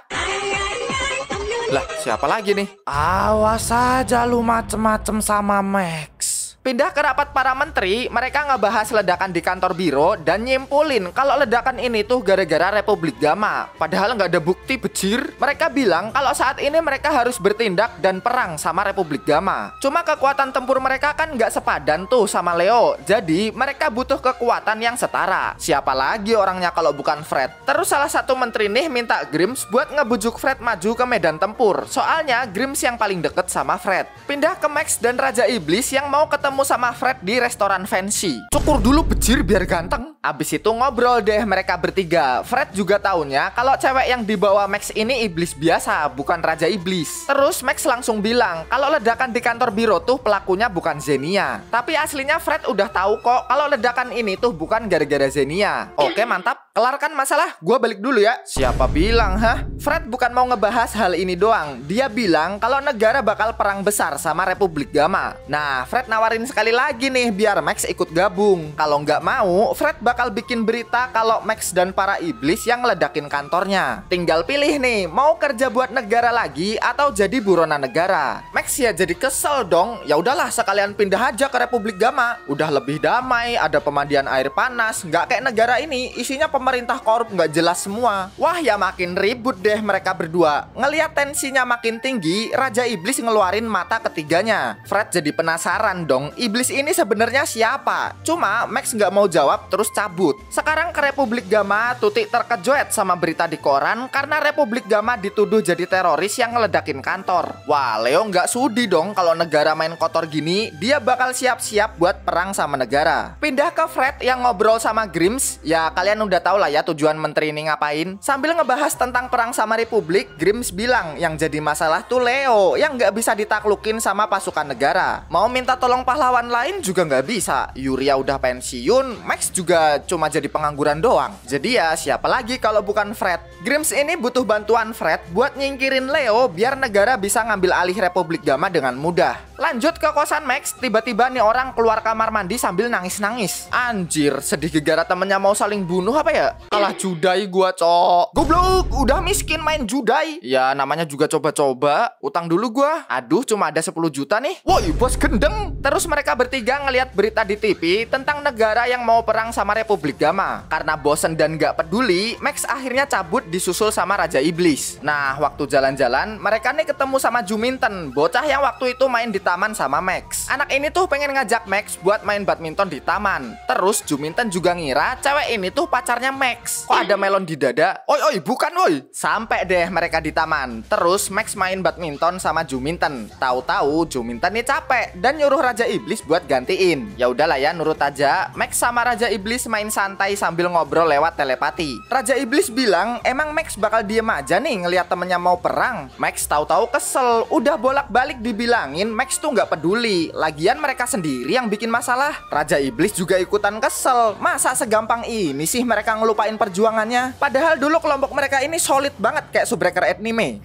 Lah, siapa lagi nih? Awas aja lu macem-macem sama Max. Pindah ke rapat para menteri, mereka ngebahas ledakan di kantor biro dan nyimpulin kalau ledakan ini tuh gara-gara Republik Gamma. Padahal nggak ada bukti bejir. Mereka bilang kalau saat ini mereka harus bertindak dan perang sama Republik Gamma. Cuma kekuatan tempur mereka kan nggak sepadan tuh sama Leo. Jadi mereka butuh kekuatan yang setara. Siapa lagi orangnya kalau bukan Fred? Terus salah satu menteri nih minta Grims buat ngebujuk Fred maju ke medan tempur. Soalnya Grims yang paling deket sama Fred. Pindah ke Max dan Raja Iblis yang mau ketemu sama Fred di restoran fancy. Cukur dulu bejir biar ganteng. Abis itu ngobrol deh mereka bertiga. Fred juga taunya kalau cewek yang dibawa Max ini iblis biasa, bukan Raja Iblis. Terus Max langsung bilang kalau ledakan di kantor biro tuh pelakunya bukan Zenia. Tapi aslinya Fred udah tahu kok kalau ledakan ini tuh bukan gara-gara Zenia. Oke mantap, kelarkan masalah, gua balik dulu ya. Siapa bilang hah? Fred bukan mau ngebahas hal ini doang. Dia bilang kalau negara bakal perang besar sama Republik Gamma. Nah Fred nawarin sekali lagi nih biar Max ikut gabung. Kalau nggak mau, Fred bakal bikin berita kalau Max dan para iblis yang ngeledakin kantornya. Tinggal pilih nih, mau kerja buat negara lagi atau jadi buronan negara. Max ya jadi kesel dong. Ya udahlah sekalian pindah aja ke Republik Gamma. Udah lebih damai, ada pemandian air panas. Nggak kayak negara ini, isinya pemerintah korup nggak jelas semua. Wah ya makin ribut deh mereka berdua. Ngeliat tensinya makin tinggi, Raja Iblis ngeluarin mata ketiganya. Fred jadi penasaran dong. Iblis ini sebenarnya siapa? Cuma Max nggak mau jawab terus cabut. Sekarang ke Republik Gamma, Tuti terkejut sama berita di koran karena Republik Gamma dituduh jadi teroris yang ngeledakin kantor. Wah, Leo nggak sudi dong kalau negara main kotor gini. Dia bakal siap-siap buat perang sama negara. Pindah ke Fred yang ngobrol sama Grims. Ya kalian udah tau lah ya tujuan menteri ini ngapain. Sambil ngebahas tentang perang sama Republik, Grims bilang yang jadi masalah tuh Leo yang nggak bisa ditaklukin sama pasukan negara. Mau minta tolong pahlawan lain juga nggak bisa. Yuria udah pensiun, Max juga cuma jadi pengangguran doang. Jadi ya siapa lagi kalau bukan Fred? Grims ini butuh bantuan Fred buat nyingkirin Leo biar negara bisa ngambil alih Republik Gamma dengan mudah. Lanjut ke kosan Max, tiba-tiba nih orang keluar kamar mandi sambil nangis-nangis. Anjir, sedih gegara temennya mau saling bunuh apa ya? Kalah judai gua cok. Goblok, udah miskin main judai. Ya namanya juga coba-coba. Utang dulu gua. Aduh, cuma ada 10 juta nih. Woi, bos gendeng. Terus mereka bertiga ngeliat berita di TV tentang negara yang mau perang sama Republik Gamma. Karena bosen dan gak peduli, Max akhirnya cabut disusul sama Raja Iblis. Nah, waktu jalan-jalan, mereka nih ketemu sama Juminten, bocah yang waktu itu main di taman sama Max. Anak ini tuh pengen ngajak Max buat main badminton di taman. Terus Juminten juga ngira cewek ini tuh pacarnya Max. Kok ada melon di dada? Oi, bukan woi. Sampai deh mereka di taman. Terus Max main badminton sama Juminten. Tahu-tahu Juminten nih capek dan nyuruh Raja Iblis buat gantiin. Ya udahlah ya, nurut aja. Max sama Raja Iblis main santai sambil ngobrol lewat telepati. Raja Iblis bilang, emang Max bakal diem aja nih ngelihat temennya mau perang. Max tahu-tahu kesel. Udah bolak-balik dibilangin Max tuh nggak peduli. Lagian mereka sendiri yang bikin masalah. Raja Iblis juga ikutan kesel. Masa segampang ini sih mereka ngelupain perjuangannya? Padahal dulu kelompok mereka ini solid banget kayak Subbreaker anime.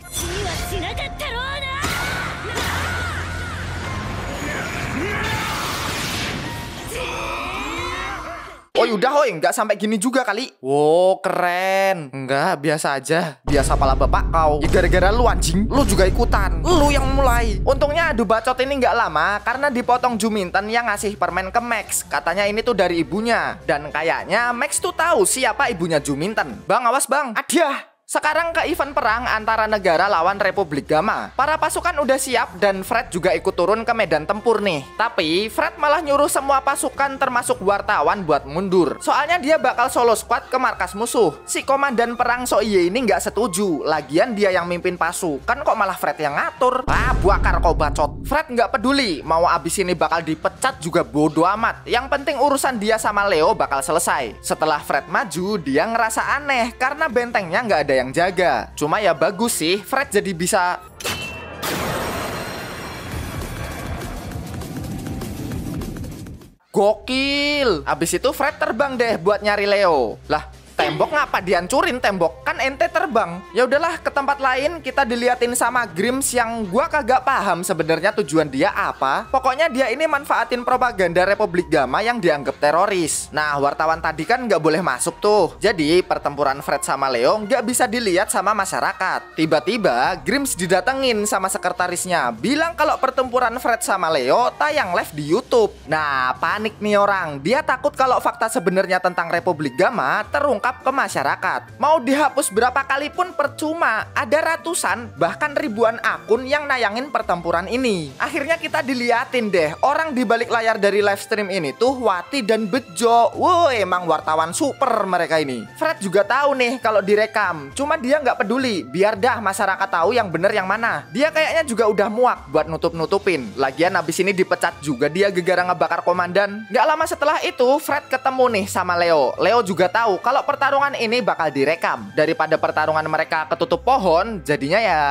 Oh udah hoi, nggak sampai gini juga kali. Wow, keren. Enggak, biasa aja. Biasa pala bapak kau. Ya gara-gara lu anjing, lu juga ikutan. Lu yang mulai. Untungnya adu bacot ini nggak lama karena dipotong Juminten yang ngasih permen ke Max. Katanya ini tuh dari ibunya. Dan kayaknya Max tuh tahu siapa ibunya Juminten. Bang, awas bang. Adiah. Sekarang ke event perang antara negara lawan Republik Gamma. Para pasukan udah siap dan Fred juga ikut turun ke medan tempur nih. Tapi Fred malah nyuruh semua pasukan termasuk wartawan buat mundur. Soalnya dia bakal solo squad ke markas musuh. Si komandan perang Soiye ini nggak setuju. Lagian dia yang mimpin pasukan kok malah Fred yang ngatur. Ah, buakar kau bacot. Fred nggak peduli. Mau abis ini bakal dipecat juga bodo amat. Yang penting urusan dia sama Leo bakal selesai. Setelah Fred maju, dia ngerasa aneh karena bentengnya nggak ada yang jaga. Cuma ya bagus sih, Fred jadi bisa gokil. Abis itu Fred terbang deh buat nyari Leo. Lah, tembok ngapa dihancurin tembok? Kan ente terbang. Ya udahlah, ke tempat lain kita diliatin sama Grims yang gua kagak paham sebenarnya tujuan dia apa. Pokoknya dia ini manfaatin propaganda Republik Gamma yang dianggap teroris. Nah, wartawan tadi kan nggak boleh masuk tuh. Jadi pertempuran Fred sama Leo nggak bisa dilihat sama masyarakat. Tiba-tiba Grims didatengin sama sekretarisnya, bilang kalau pertempuran Fred sama Leo tayang live di YouTube. Nah, panik nih orang. Dia takut kalau fakta sebenarnya tentang Republik Gamma terungkap ke masyarakat. Mau dihapus berapa kali pun percuma. Ada ratusan bahkan ribuan akun yang nayangin pertempuran ini. Akhirnya kita diliatin deh, orang di balik layar dari live stream ini tuh Wati dan Bejo. Wow, emang wartawan super mereka ini. Fred juga tahu nih kalau direkam. Cuma dia nggak peduli. Biar dah masyarakat tahu yang bener yang mana. Dia kayaknya juga udah muak buat nutup-nutupin. Lagian abis ini dipecat juga dia gegara ngebakar komandan. Nggak lama setelah itu Fred ketemu nih sama Leo. Leo juga tahu kalau pertarungan ini bakal direkam. Daripada pertarungan mereka ketutup pohon, jadinya ya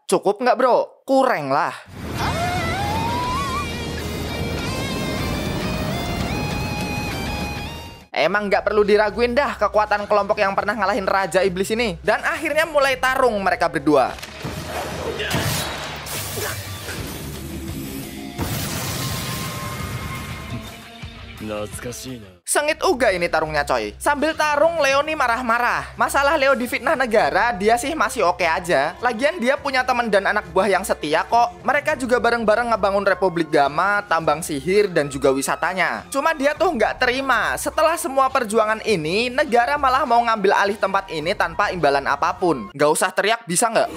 cukup nggak bro? Kurang lah. Emang nggak perlu diraguin dah kekuatan kelompok yang pernah ngalahin Raja Iblis ini. Dan akhirnya mulai tarung mereka berdua. Sengit uga ini tarungnya coy. Sambil tarung Leo nih marah-marah. Masalah Leo difitnah negara, dia sih masih oke aja. Lagian dia punya teman dan anak buah yang setia kok. Mereka juga bareng-bareng ngebangun Republik Gamma, tambang sihir dan juga wisatanya. Cuma dia tuh nggak terima. Setelah semua perjuangan ini, negara malah mau ngambil alih tempat ini tanpa imbalan apapun. Nggak usah teriak, bisa nggak?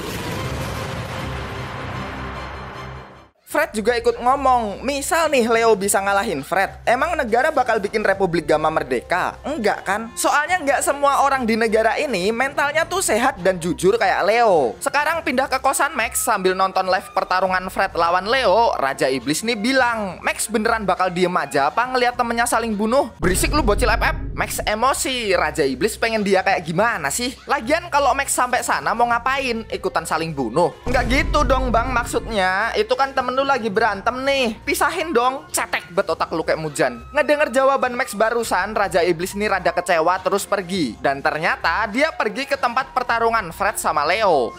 Fred juga ikut ngomong, misal nih Leo bisa ngalahin Fred, emang negara bakal bikin Republik Gamma merdeka? Enggak kan? Soalnya nggak semua orang di negara ini mentalnya tuh sehat dan jujur kayak Leo. Sekarang pindah ke kosan Max sambil nonton live pertarungan Fred lawan Leo. Raja Iblis nih bilang, Max beneran bakal diem aja apa ngeliat temennya saling bunuh? Berisik lu bocil FF. Max emosi, Raja Iblis pengen dia kayak gimana sih? Lagian kalau Max sampai sana mau ngapain? Ikutan saling bunuh? Nggak gitu dong bang, maksudnya itu kan temen lu lagi berantem nih, pisahin dong. Cetek bet otak lu kayak Mujan. Ngedenger jawaban Max barusan, Raja Iblis ini rada kecewa terus pergi. Dan ternyata dia pergi ke tempat pertarungan Fred sama Leo.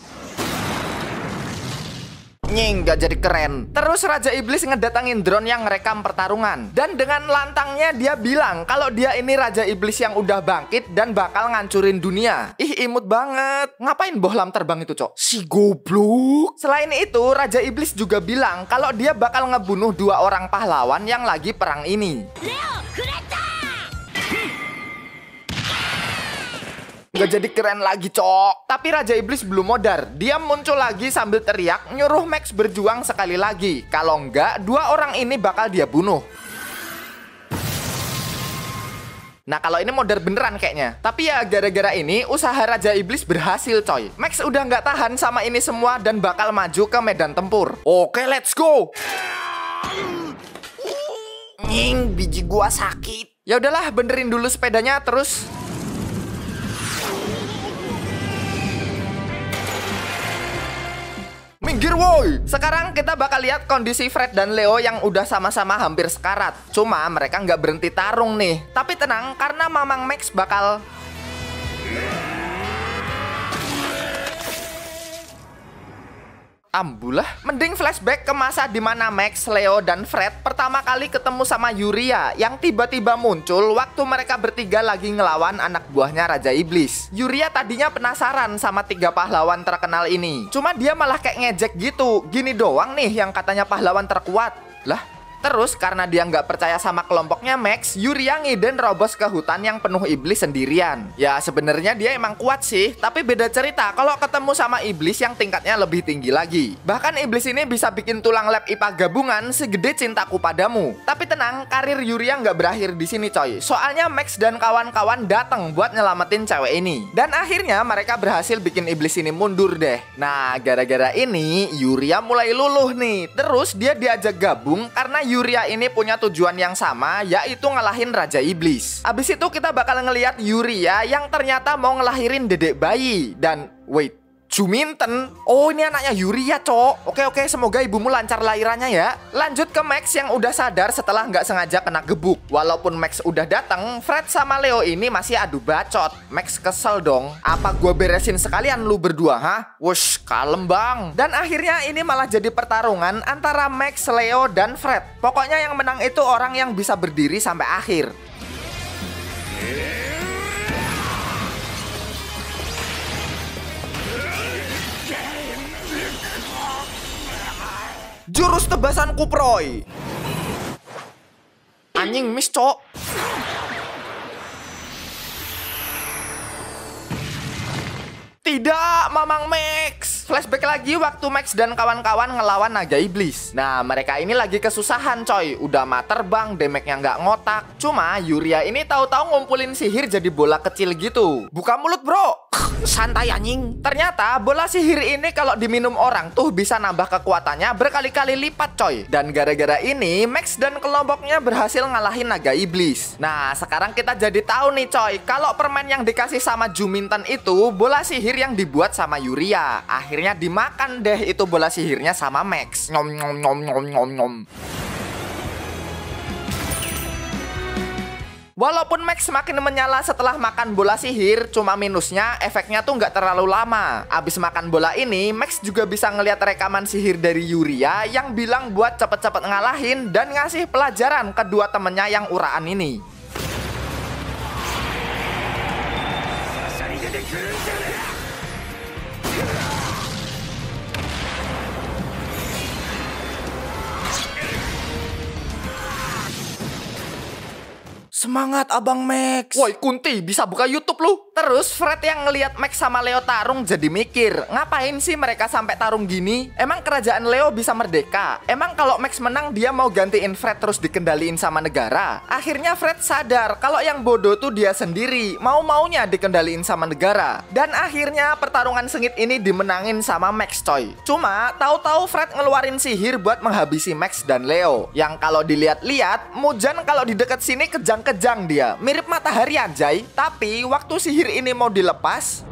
Nying, gak jadi keren. Terus Raja Iblis ngedatangin drone yang ngerekam pertarungan. Dan dengan lantangnya dia bilang kalau dia ini Raja Iblis yang udah bangkit dan bakal ngancurin dunia. Ih, imut banget. Ngapain bohlam terbang itu, cok? Si goblok. Selain itu, Raja Iblis juga bilang kalau dia bakal ngebunuh 2 orang pahlawan yang lagi perang ini. Leo, Gak jadi keren lagi, cok. Tapi Raja Iblis belum modar. Dia muncul lagi sambil teriak, nyuruh Max berjuang sekali lagi. Kalau enggak, 2 orang ini bakal dia bunuh. Nah kalau ini modern beneran kayaknya. Tapi ya gara-gara ini usaha Raja Iblis berhasil coy. Max udah nggak tahan sama ini semua dan bakal maju ke medan tempur. Oke, let's go. Nying, biji gua sakit. Ya udahlah, benerin dulu sepedanya terus. Minggir woi. Sekarang kita bakal lihat kondisi Fred dan Leo yang udah sama-sama hampir sekarat. Cuma mereka nggak berhenti tarung nih. Tapi tenang, karena Mamang Max bakal... Ambulah. Mending flashback ke masa dimana Max, Leo, dan Fred pertama kali ketemu sama Yuria yang tiba-tiba muncul waktu mereka bertiga lagi ngelawan anak buahnya Raja Iblis. Yuria tadinya penasaran sama 3 pahlawan terkenal ini. Cuma dia malah kayak ngejek gitu. Gini doang nih yang katanya pahlawan terkuat. Lah? Terus karena dia nggak percaya sama kelompoknya Max, Yuria ngiden robos ke hutan yang penuh iblis sendirian. Ya sebenarnya dia emang kuat sih, tapi beda cerita kalau ketemu sama iblis yang tingkatnya lebih tinggi lagi. Bahkan iblis ini bisa bikin tulang lab IPA gabungan segede cintaku padamu. Tapi tenang, karir Yuria nggak berakhir di sini coy. Soalnya Max dan kawan-kawan datang buat nyelamatin cewek ini. Dan akhirnya mereka berhasil bikin iblis ini mundur deh. Nah gara-gara ini Yuria mulai luluh nih. Terus dia diajak gabung karena Yuria ini punya tujuan yang sama, yaitu ngalahin Raja Iblis. Abis itu kita bakal ngeliat Yuria yang ternyata mau ngelahirin dedek bayi. Dan wait, Juminten? Oh ini anaknya Yuria cok. Oke, semoga ibumu lancar lahirannya ya. Lanjut ke Max yang udah sadar setelah nggak sengaja kena gebuk. Walaupun Max udah datang, Fred sama Leo ini masih adu bacot. Max kesel dong. Apa gue beresin sekalian lu berdua, ha? Wush, kalem bang. Dan akhirnya ini malah jadi pertarungan antara Max, Leo, dan Fred. Pokoknya yang menang itu orang yang bisa berdiri sampai akhir. Jurus tebasan kuproy. Anjing miss cok. Tidak, Mamang Max. Flashback lagi waktu Max dan kawan-kawan ngelawan naga iblis. Nah, mereka ini lagi kesusahan coy. Udah mah terbang, damage-nya nggak ngotak. Cuma Yuria ini tahu-tahu ngumpulin sihir jadi bola kecil gitu. Buka mulut bro. Santai anjing. Ternyata bola sihir ini kalau diminum orang tuh bisa nambah kekuatannya berkali-kali lipat coy. Dan gara-gara ini Max dan kelompoknya berhasil ngalahin naga iblis. Nah, sekarang kita jadi tahu nih coy, kalau permen yang dikasih sama Juminten itu bola sihir yang dibuat sama Yuria. Akhirnya dimakan deh itu bola sihirnya sama Max. Nyom nyom nyom nyom nyom nyom. Walaupun Max semakin menyala setelah makan bola sihir, cuma minusnya efeknya tuh nggak terlalu lama. Abis makan bola ini, Max juga bisa ngeliat rekaman sihir dari Yuria yang bilang buat cepet-cepet ngalahin dan ngasih pelajaran ke dua temennya yang uraan ini. Semangat Abang Max. Woi Kunti, bisa buka YouTube lu. Terus Fred yang ngelihat Max sama Leo tarung jadi mikir, ngapain sih mereka sampai tarung gini? Emang kerajaan Leo bisa merdeka? Emang kalau Max menang dia mau gantiin Fred terus dikendaliin sama negara? Akhirnya Fred sadar kalau yang bodoh tuh dia sendiri, mau-maunya dikendaliin sama negara. Dan akhirnya pertarungan sengit ini dimenangin sama Max coy. Cuma tahu-tahu Fred ngeluarin sihir buat menghabisi Max dan Leo. Yang kalau dilihat-lihat, Mujan kalau di dekat sini kejang-kejang dia, mirip matahari anjay. Tapi waktu sihir ini mau dilepas,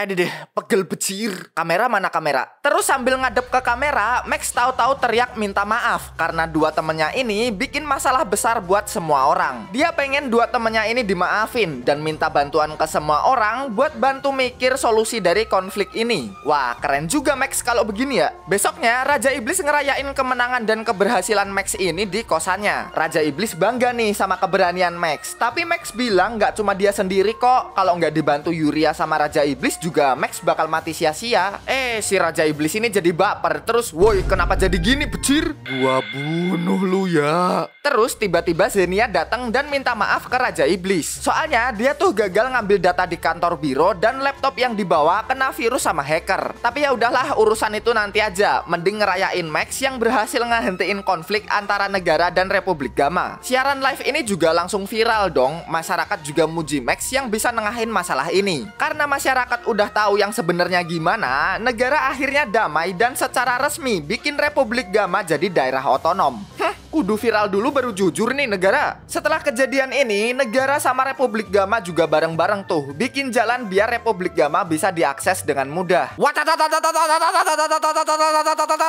deh, pegel becir. Kamera mana kamera? Terus sambil ngadep ke kamera, Max tahu-tahu teriak minta maaf karena dua temennya ini bikin masalah besar buat semua orang. Dia pengen dua temennya ini dimaafin dan minta bantuan ke semua orang buat bantu mikir solusi dari konflik ini. Wah, keren juga Max kalau begini ya. Besoknya Raja Iblis ngerayain kemenangan dan keberhasilan Max ini di kosannya. Raja Iblis bangga nih sama keberanian Max. Tapi Max bilang nggak cuma dia sendiri kok. Kalau nggak dibantu Yuria sama Raja Iblis juga juga Max bakal mati sia-sia. Si Raja Iblis ini jadi baper. Terus, woi kenapa jadi gini becir? Gua bunuh lu ya. Terus tiba-tiba Xenia datang dan minta maaf ke Raja Iblis. Soalnya dia tuh gagal ngambil data di kantor biro dan laptop yang dibawa kena virus sama hacker. Tapi ya udahlah, urusan itu nanti aja. Mending ngerayain Max yang berhasil ngehentiin konflik antara negara dan Republik Gamma. Siaran live ini juga langsung viral dong. Masyarakat juga muji Max yang bisa nengahin masalah ini. Karena masyarakat udah tahu yang sebenarnya gimana, negara akhirnya damai dan secara resmi bikin Republik Gamma jadi daerah otonom. Kudu viral dulu baru jujur nih negara. Setelah kejadian ini, negara sama Republik Gamma juga bareng-bareng tuh bikin jalan biar Republik Gamma bisa diakses dengan mudah.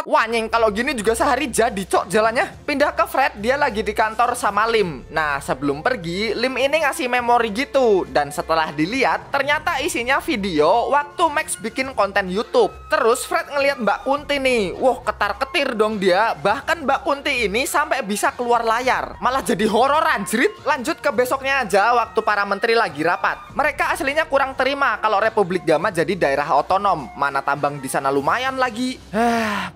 Wanyeng, kalau gini juga sehari jadi cok jalannya. Pindah ke Fred, dia lagi di kantor sama Lim. Nah, sebelum pergi, Lim ini ngasih memori gitu. Dan setelah dilihat, ternyata isinya video waktu Max bikin konten YouTube. Terus Fred ngeliat Mbak Kunti nih. Wah, ketar-ketir dong dia. Bahkan Mbak Kunti ini sampai bisa keluar layar. Malah jadi horor anjrit. Lanjut ke besoknya aja waktu para menteri lagi rapat. Mereka aslinya kurang terima kalau Republik Gamma jadi daerah otonom. Mana tambang di sana lumayan lagi.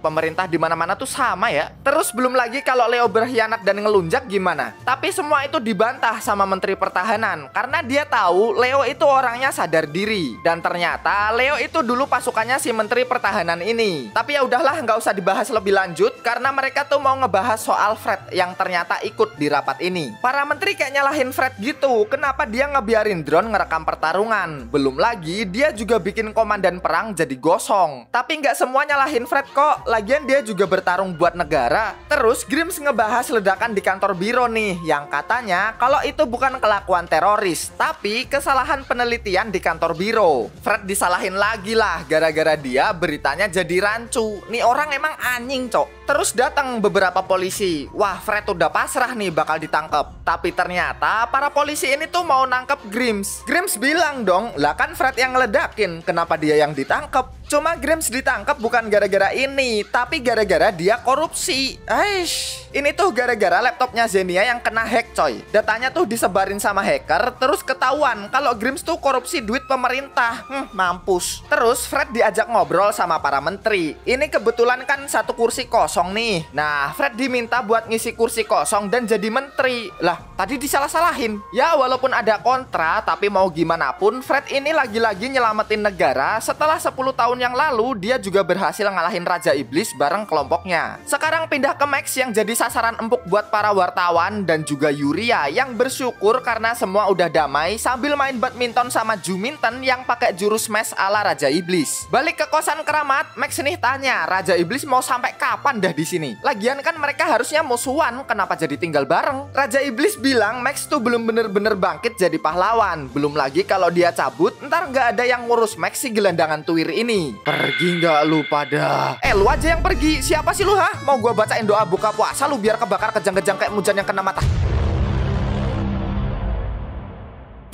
Pemerintah di mana-mana tuh sama ya. Terus belum lagi kalau Leo berkhianat dan ngelunjak gimana? Tapi semua itu dibantah sama Menteri Pertahanan karena dia tahu Leo itu orangnya sadar diri. Dan ternyata Leo itu dulu pasukannya si Menteri Pertahanan ini. Tapi ya udahlah, nggak usah dibahas lebih lanjut karena mereka tuh mau ngebahas soal Fred yang ternyata ikut di rapat ini. Para menteri kayak nyalahin Fred gitu. Kenapa dia ngebiarin drone ngerekam pertarungan? Belum lagi dia juga bikin komandan perang jadi gosong. Tapi nggak semua nyalahin Fred kok. Lagian dia juga bertarung buat negara. Terus Grims ngebahas ledakan di kantor biro nih, yang katanya kalau itu bukan kelakuan teroris, tapi kesalahan penelitian di kantor biro. Fred disalahin lagi lah gara-gara dia beritanya jadi rancu. Nih orang emang anjing cok. Terus datang beberapa polisi. Wah, Fred udah pasrah nih bakal ditangkap. Tapi ternyata para polisi ini tuh mau nangkep Grims. Grims bilang dong, lah kan Fred yang ngeledakin, kenapa dia yang ditangkap? Cuma Grims ditangkap bukan gara-gara ini, tapi gara-gara dia korupsi. Aish, ini tuh gara-gara laptopnya Xenia yang kena hack coy. Datanya tuh disebarin sama hacker, terus ketahuan kalau Grims tuh korupsi duit pemerintah. Mampus. Terus Fred diajak ngobrol sama para menteri. Ini kebetulan kan satu kursi kosong nih. Nah, Fred diminta buat ngisi kursi kosong dan jadi menteri. Lah, tadi disalah-salahin. Ya, walaupun ada kontra, tapi mau gimana pun, Fred ini lagi-lagi nyelamatin negara. Setelah 10 tahun yang lalu, dia juga berhasil ngalahin Raja Iblis bareng kelompoknya. Sekarang pindah ke Max yang jadi sasaran empuk buat para wartawan dan juga Yuria yang bersyukur karena semua udah damai sambil main badminton sama Juminten yang pakai jurus smash ala Raja Iblis. Balik ke kosan keramat, Max nih tanya, Raja Iblis mau sampai kapan dah di sini? Lagian kan mereka harusnya musuhan, kenapa jadi tinggal bareng? Raja Iblis bilang Max tuh belum bener-bener bangkit jadi pahlawan. Belum lagi kalau dia cabut, ntar nggak ada yang ngurus Max si gelandangan tuwir ini. Pergi nggak lu pada? Lu aja yang pergi. Siapa sih lu ha? Mau gua bacain doa buka puasa lu biar kebakar kejang-kejang kayak Mujan yang kena mata.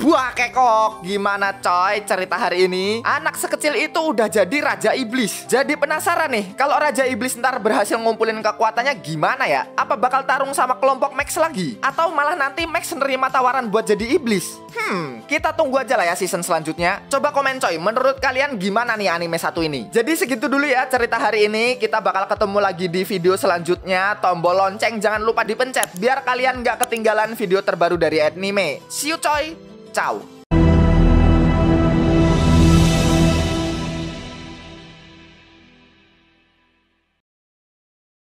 Buah kekok, gimana coy cerita hari ini? Anak sekecil itu udah jadi Raja Iblis. Jadi penasaran nih, kalau Raja Iblis ntar berhasil ngumpulin kekuatannya gimana ya? Apa bakal tarung sama kelompok Max lagi? Atau malah nanti Max nerima tawaran buat jadi iblis? Kita tunggu aja lah ya season selanjutnya. Coba komen coy, menurut kalian gimana nih anime satu ini? Jadi segitu dulu ya cerita hari ini. Kita bakal ketemu lagi di video selanjutnya. Tombol lonceng jangan lupa dipencet biar kalian gak ketinggalan video terbaru dari anime. See you coy. Ciao.